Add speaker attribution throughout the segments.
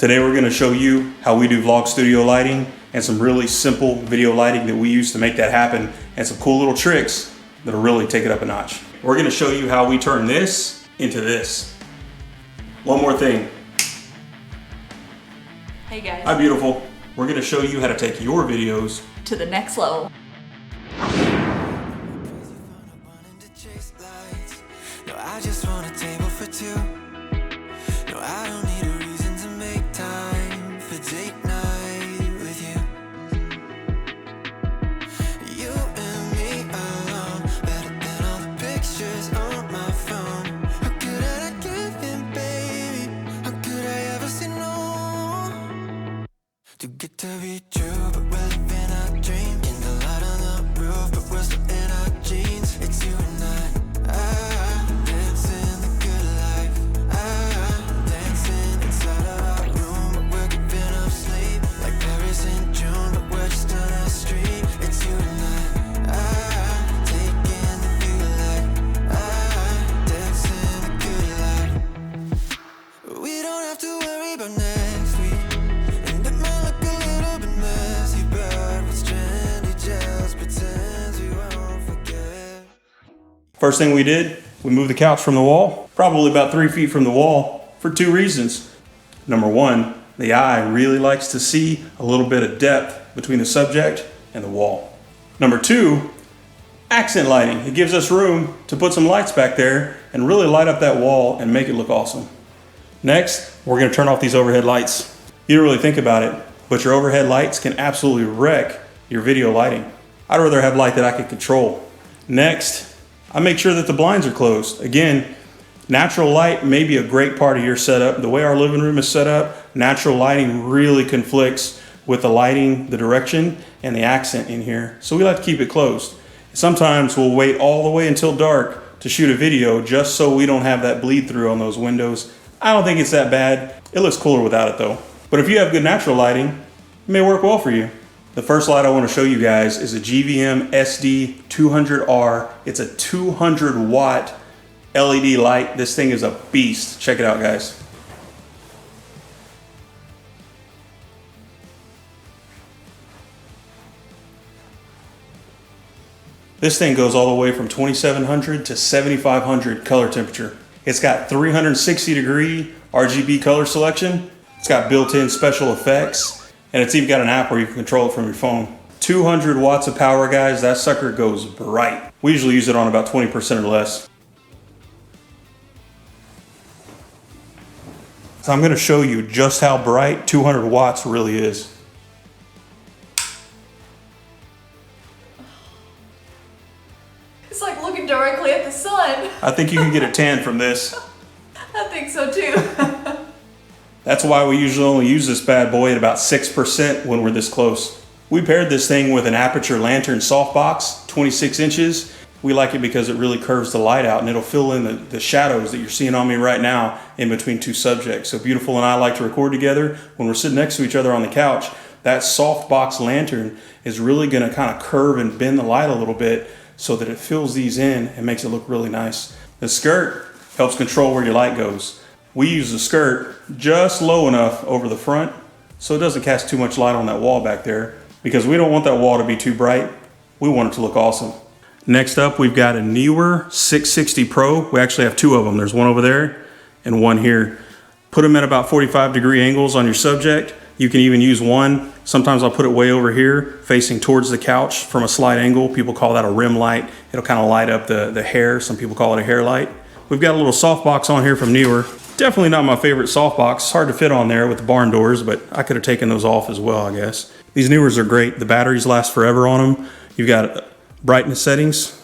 Speaker 1: Today we're going to show you how we do vlog studio lighting and some really simple video lighting that we use to make that happen, and some cool little tricks that'll really take it up a notch. We're going to show you how we turn this into this. One more thing.
Speaker 2: Hey guys.
Speaker 1: Hi beautiful. We're going to show you how to take your videos
Speaker 2: to the next level.
Speaker 3: No, I just want a table for two. No, I don't need a reason to make time for date night with you. You and me alone, better than all the pictures on my phone. How could I not give in, baby? How could I ever say no? Too good to be true, but we're living our dream. Candlelight on the roof, but we're still in our jeans. It's you and I.
Speaker 1: First thing we did, we moved the couch from the wall, probably about 3 feet from the wall, for two reasons. Number one, the eye really likes to see a little bit of depth between the subject and the wall. Number two, accent lighting. It gives us room to put some lights back there and really light up that wall and make it look awesome. Next, we're gonna turn off these overhead lights. You don't really think about it, but your overhead lights can absolutely wreck your video lighting. I'd rather have light that I can control. Next, I make sure that the blinds are closed. Again, natural light may be a great part of your setup. The way our living room is set up, natural lighting really conflicts with the lighting, the direction, and the accent in here. So we like to keep it closed. Sometimes we'll wait all the way until dark to shoot a video just so we don't have that bleed through on those windows. I don't think it's that bad. It looks cooler without it though. But if you have good natural lighting, it may work well for you. The first light I want to show you guys is a GVM SD 200R. It's a 200 watt LED light. This thing is a beast. Check it out, guys. This thing goes all the way from 2700 to 7500 color temperature. It's got 360 degree RGB color selection. It's got built-in special effects. And it's even got an app where you can control it from your phone. 200 watts of power, guys. That sucker goes bright. We usually use it on about 20% or less. So I'm gonna show you just how bright 200 watts really is.
Speaker 2: It's like looking directly at the sun.
Speaker 1: I think you can get a tan from this.
Speaker 2: I think so too.
Speaker 1: That's why we usually only use this bad boy at about 6% when we're this close. We paired this thing with an Aputure lantern softbox, 26 inches. We like it because it really curves the light out and it'll fill in the shadows that you're seeing on me right now in between two subjects. So Beautiful and I like to record together. When we're sitting next to each other on the couch, that softbox lantern is really gonna kind of curve and bend the light a little bit so that it fills these in and makes it look really nice. The skirt helps control where your light goes. We use the skirt just low enough over the front so it doesn't cast too much light on that wall back there, because we don't want that wall to be too bright. We want it to look awesome. Next up, we've got a Neewer 660 Pro. We actually have two of them. There's one over there and one here. Put them at about 45-degree angles on your subject. You can even use one. Sometimes I'll put it way over here facing towards the couch from a slight angle. People call that a rim light. It'll kind of light up the hair. Some people call it a hair light. We've got a little softbox on here from Neewer. Definitely not my favorite softbox. It's hard to fit on there with the barn doors, but I could have taken those off as well, I guess. These Neewers are great. The batteries last forever on them. You've got brightness settings.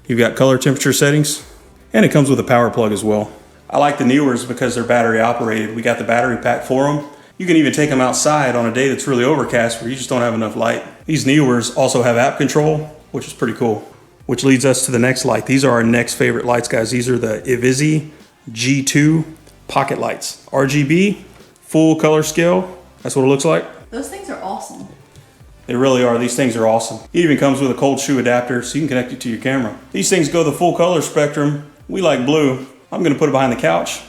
Speaker 1: You've got color temperature settings. And it comes with a power plug as well. I like the Neewers because they're battery operated. We got the battery pack for them. You can even take them outside on a day that's really overcast where you just don't have enough light. These Neewers also have app control, which is pretty cool. Which leads us to the next light. These are our next favorite lights, guys. These are the IVISII G2 pocket lights. RGB, full color scale. That's what it looks like.
Speaker 2: Those things are awesome.
Speaker 1: They really are. These things are awesome. It even comes with a cold shoe adapter so you can connect it to your camera. These things go the full color spectrum. We like blue. I'm gonna put it behind the couch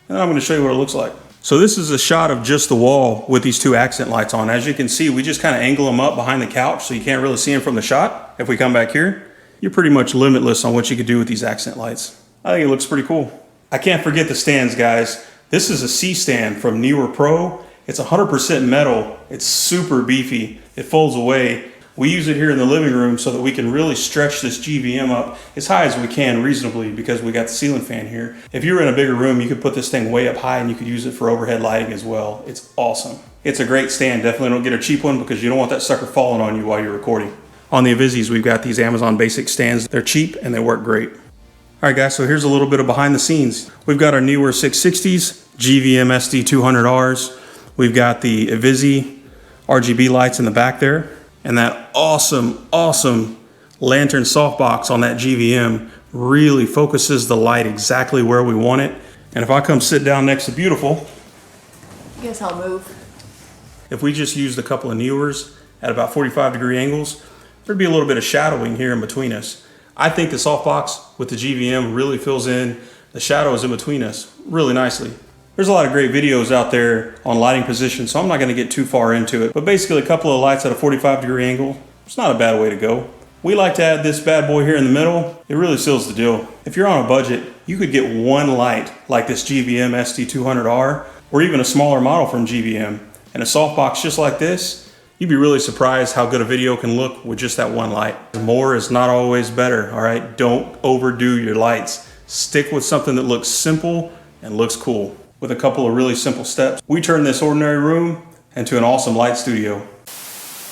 Speaker 1: and I'm gonna show you what it looks like. So this is a shot of just the wall with these two accent lights on. As you can see, we just kind of angle them up behind the couch so you can't really see them from the shot. If we come back here, you're pretty much limitless on what you could do with these accent lights. I think it looks pretty cool. I can't forget the stands, guys. This is a C stand from Neewer Pro. It's 100% metal. It's super beefy. It folds away. We use it here in the living room so that we can really stretch this GVM up as high as we can reasonably because we got the ceiling fan here. If you were in a bigger room, you could put this thing way up high and you could use it for overhead lighting as well. It's awesome. It's a great stand. Definitely don't get a cheap one because you don't want that sucker falling on you while you're recording. On the IVISIs, we've got these Amazon Basic stands. They're cheap and they work great. All right, guys, so here's a little bit of behind the scenes. We've got our Neewer 660s, GVM SD 200Rs. We've got the IVISII RGB lights in the back there. And that awesome, awesome lantern softbox on that GVM really focuses the light exactly where we want it. And if I come sit down next to Beautiful,
Speaker 2: I guess I'll move.
Speaker 1: if we just used a couple of Neewers at about 45-degree angles, there'd be a little bit of shadowing here in between us. I think the softbox with the GVM really fills in the shadows in between us really nicely. There's a lot of great videos out there on lighting position, so I'm not gonna get too far into it. But basically a couple of lights at a 45-degree angle, it's not a bad way to go. We like to add this bad boy here in the middle. It really seals the deal. If you're on a budget, you could get one light like this GVM SD200R or even a smaller model from GVM and a softbox just like this. You'd be really surprised how good a video can look with just that one light. More is not always better, all right? Don't overdo your lights. Stick with something that looks simple and looks cool. With a couple of really simple steps, we turn this ordinary room into an awesome light studio.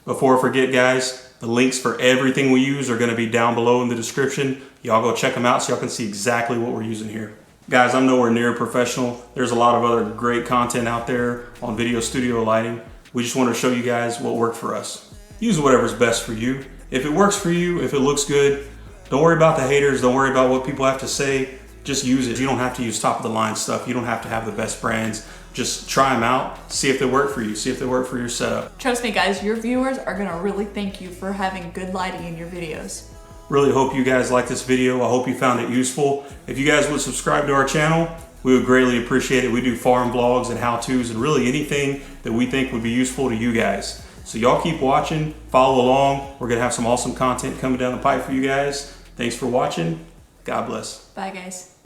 Speaker 1: Before I forget, guys, the links for everything we use are gonna be down below in the description. Y'all go check them out so y'all can see exactly what we're using here. Guys, I'm nowhere near a professional. There's a lot of other great content out there on video studio lighting. We just want to show you guys what worked for us. Use whatever's best for you. If it works for you, if it looks good, don't worry about the haters. Don't worry about what people have to say. Just use it. You don't have to use top of the line stuff. You don't have to have the best brands. Just try them out. See if they work for you. See if they work for your setup.
Speaker 2: Trust me, guys, your viewers are gonna really thank you for having good lighting in your videos.
Speaker 1: Really hope you guys like this video. I hope you found it useful. If you guys would subscribe to our channel, we would greatly appreciate it. We do farm vlogs and how-tos and really anything that we think would be useful to you guys. So y'all keep watching, follow along. We're gonna have some awesome content coming down the pipe for you guys. Thanks for watching. God bless.
Speaker 2: Bye, guys.